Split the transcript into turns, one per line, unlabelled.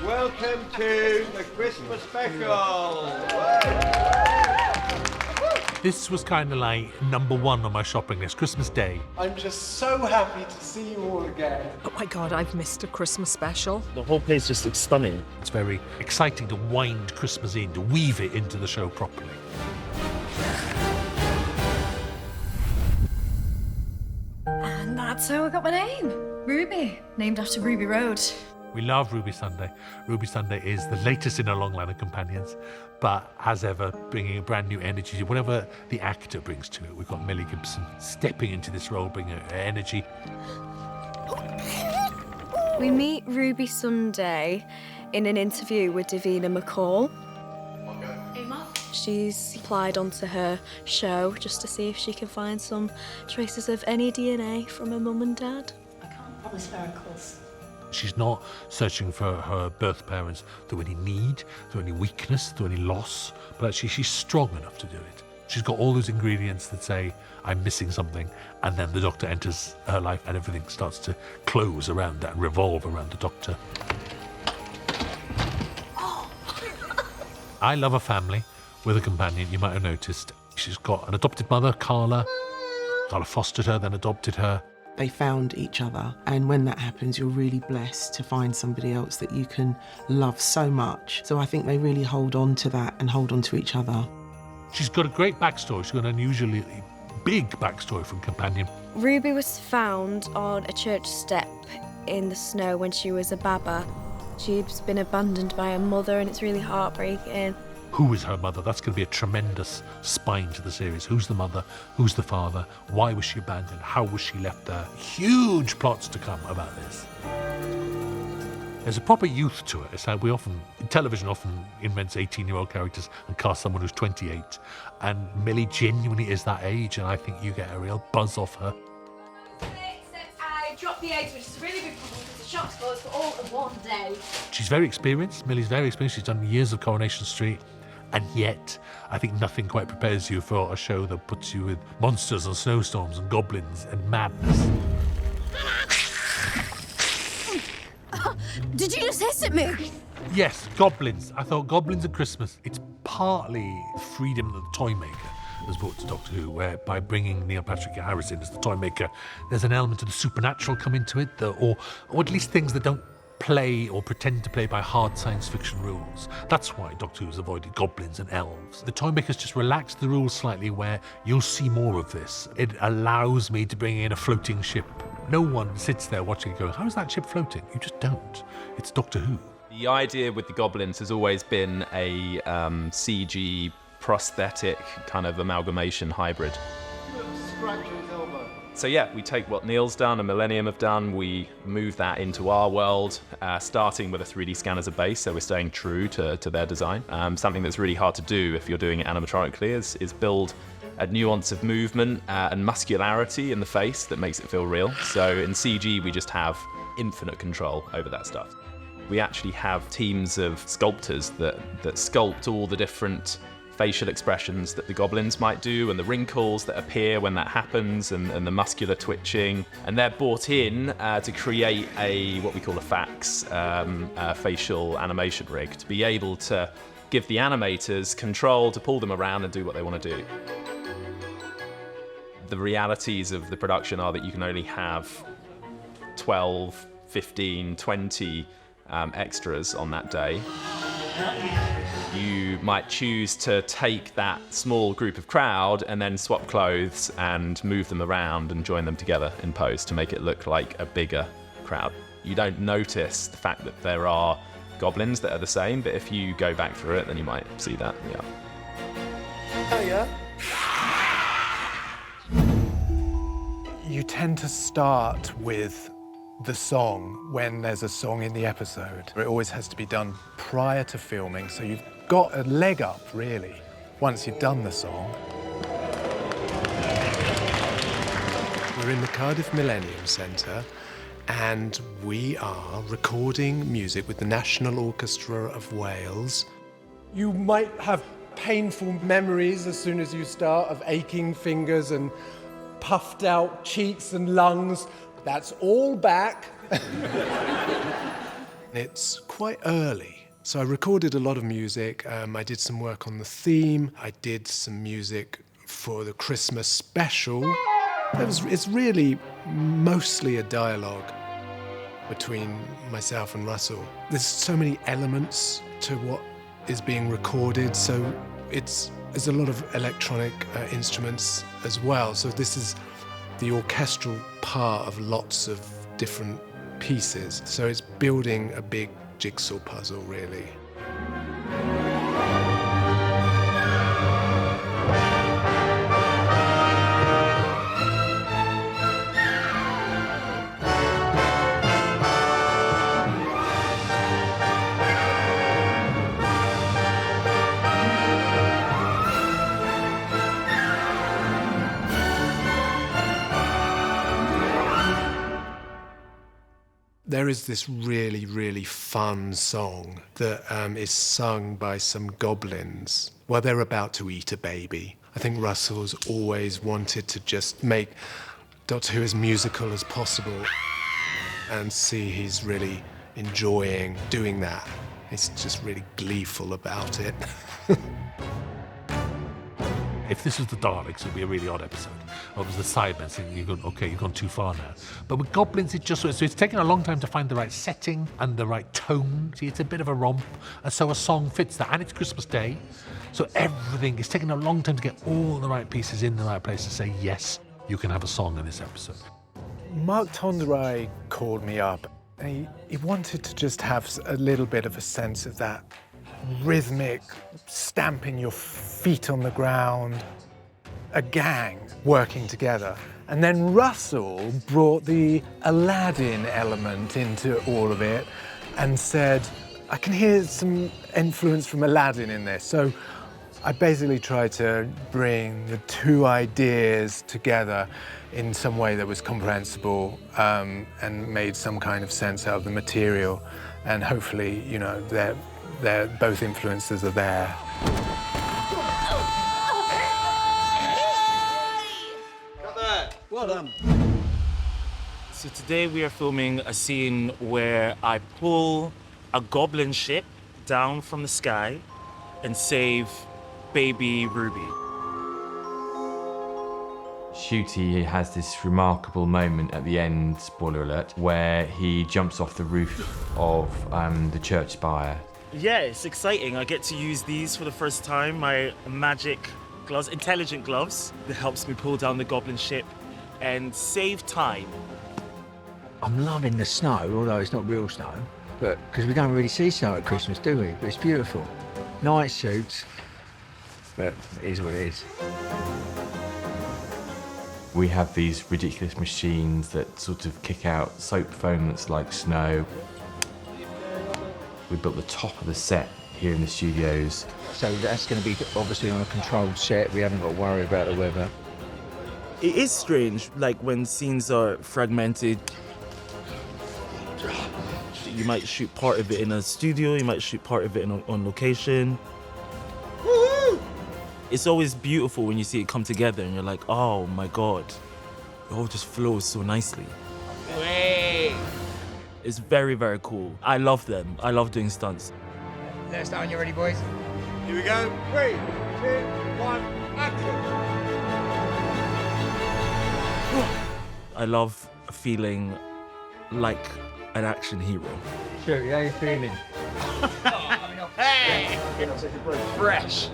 Welcome to the Christmas special.
This was kind of like number one on my shopping list, Christmas Day.
I'm just so happy to see you all again.
Oh my God, I've missed a Christmas special.
The whole place just looks stunning.
It's very exciting to wind Christmas in, to weave it into the show properly.
And that's how I got my name. Ruby, named after Ruby Road.
We love Ruby Sunday. Ruby Sunday is the latest in a long line of companions, but as ever, bringing a brand new energy to whatever the actor brings to it. We've got Millie Gibson stepping into this role, bringing her energy.
We meet Ruby Sunday in an interview with Davina McCall. She's applied onto her show just to see if she can find some traces of any DNA from her mum and dad.
I can't promise miracles.
She's not searching for her birth parents through any need, through any weakness, through any loss, but actually she's strong enough to do it. She's got all those ingredients that say, I'm missing something, and then the doctor enters her life and everything starts to close around that and revolve around the doctor. I love a family with a companion, you might have noticed. She's got an adopted mother, Carla. Carla fostered her, then adopted her.
They found each other, and when that happens, you're really blessed to find somebody else that you can love so much. So I think they really hold on to that and hold on to each other.
She's got a great backstory. She's got an unusually big backstory from Companion.
Ruby was found on a church step in the snow when she was a baba. She'd been abandoned by her mother, and it's really heartbreaking.
Who is her mother? That's going to be a tremendous spine to the series. Who's the mother? Who's the father? Why was she abandoned? How was she left there? Huge plots to come about this. There's a proper youth to it. It's like television often invents 18-year-old characters and casts someone who's 28. And Millie genuinely is that age, and I think you get a real buzz off her.
Except I dropped the eggs, which is a really big problem because the shop's closed for all of one day.
She's very experienced. Millie's very experienced. She's done years of Coronation Street. And yet, I think nothing quite prepares you for a show that puts you with monsters and snowstorms and goblins and madness.
Did you just hiss at me?
Yes, goblins. I thought goblins at Christmas. It's partly freedom that the toy maker has brought to Doctor Who, where by bringing Neil Patrick Harris in as the toy maker, there's an element of the supernatural come into it, or at least things that don't play or pretend to play by hard science fiction rules. That's why Doctor Who's avoided goblins and elves. The toy makers just relaxed the rules slightly, where you'll see more of this. It allows me to bring in a floating ship. No one sits there watching it going, how is that ship floating? You just don't. It's Doctor Who.
The idea with the goblins has always been a CG prosthetic kind of amalgamation hybrid. So yeah, we take what Neil's done and Millennium have done, we move that into our world, starting with a 3D scan as a base, so we're staying true to their design. Something that's really hard to do if you're doing it animatronically is build a nuance of movement and muscularity in the face that makes it feel real. So in CG, we just have infinite control over that stuff. We actually have teams of sculptors that sculpt all the different facial expressions that the goblins might do and the wrinkles that appear when that happens and the muscular twitching. And they're brought in to create what we call a fax, facial animation rig, to be able to give the animators control to pull them around and do what they want to do. The realities of the production are that you can only have 12, 15, 20 extras on that day. You might choose to take that small group of crowd and then swap clothes and move them around and join them together in post to make it look like a bigger crowd. You don't notice the fact that there are goblins that are the same, but if you go back through it, then you might see that. Yeah.
Oh yeah?
You tend to start with the song when there's a song in the episode. It always has to be done prior to filming, so you've got a leg up, really, once you've done the song. We're in the Cardiff Millennium Centre, and we are recording music with the National Orchestra of Wales.
You might have painful memories as soon as you start of aching fingers and puffed out cheeks and lungs. That's all back. It's quite early. So I recorded a lot of music. I did some work on the theme. I did some music for the Christmas special. It's really mostly a dialogue between myself and Russell. There's so many elements to what is being recorded, so there's a lot of electronic instruments as well. So this is the orchestral part of lots of different pieces. So it's building a big jigsaw puzzle, really. There is this really, really fun song that is sung by some goblins while they're about to eat a baby. I think Russell's always wanted to just make Doctor Who as musical as possible, and see he's really enjoying doing that. He's just really gleeful about it.
If this was the Daleks, it would be a really odd episode. Or it was the Cybermen saying, you've gone too far now. But with Goblins, so it's taken a long time to find the right setting and the right tone. See, it's a bit of a romp, and so a song fits that. And it's Christmas Day, so everything, it's taken a long time to get all the right pieces in the right place to say, yes, you can have a song in this episode.
Mark Tonderai called me up. He wanted to just have a little bit of a sense of that rhythmic, stamping your feet on the ground, a gang working together. And then Russell brought the Aladdin element into all of it and said, I can hear some influence from Aladdin in this. So I basically tried to bring the two ideas together in some way that was comprehensible, and made some kind of sense out of the material. And hopefully, you know, they're both influences are there.
Well done.
So today we are filming a scene where I pull a goblin ship down from the sky and save baby Ruby.
Shooty has this remarkable moment at the end, spoiler alert, where he jumps off the roof of the church spire.
Yeah, it's exciting. I get to use these for the first time, my magic gloves, intelligent gloves, that helps me pull down the goblin ship and save time.
I'm loving the snow, although it's not real snow, but because we don't really see snow at Christmas, do we? But it's beautiful. Night suits, but it is what it is.
We have these ridiculous machines that sort of kick out soap foam that's like snow. We built the top of the set here in the studios.
So that's going to be obviously on a controlled set. We haven't got to worry about the weather.
It is strange, like when scenes are fragmented. You might shoot part of it in a studio, you might shoot part of it on location. Woo-hoo! It's always beautiful when you see it come together and you're like, oh my God, it all just flows so nicely. Hey. It's very, very cool. I love them. I love doing stunts.
Let's start when you're ready, boys.
Here we go. 3, 2, 1, action.
I love feeling like an action hero.
Sure, how you feeling?
Hey! Fresh.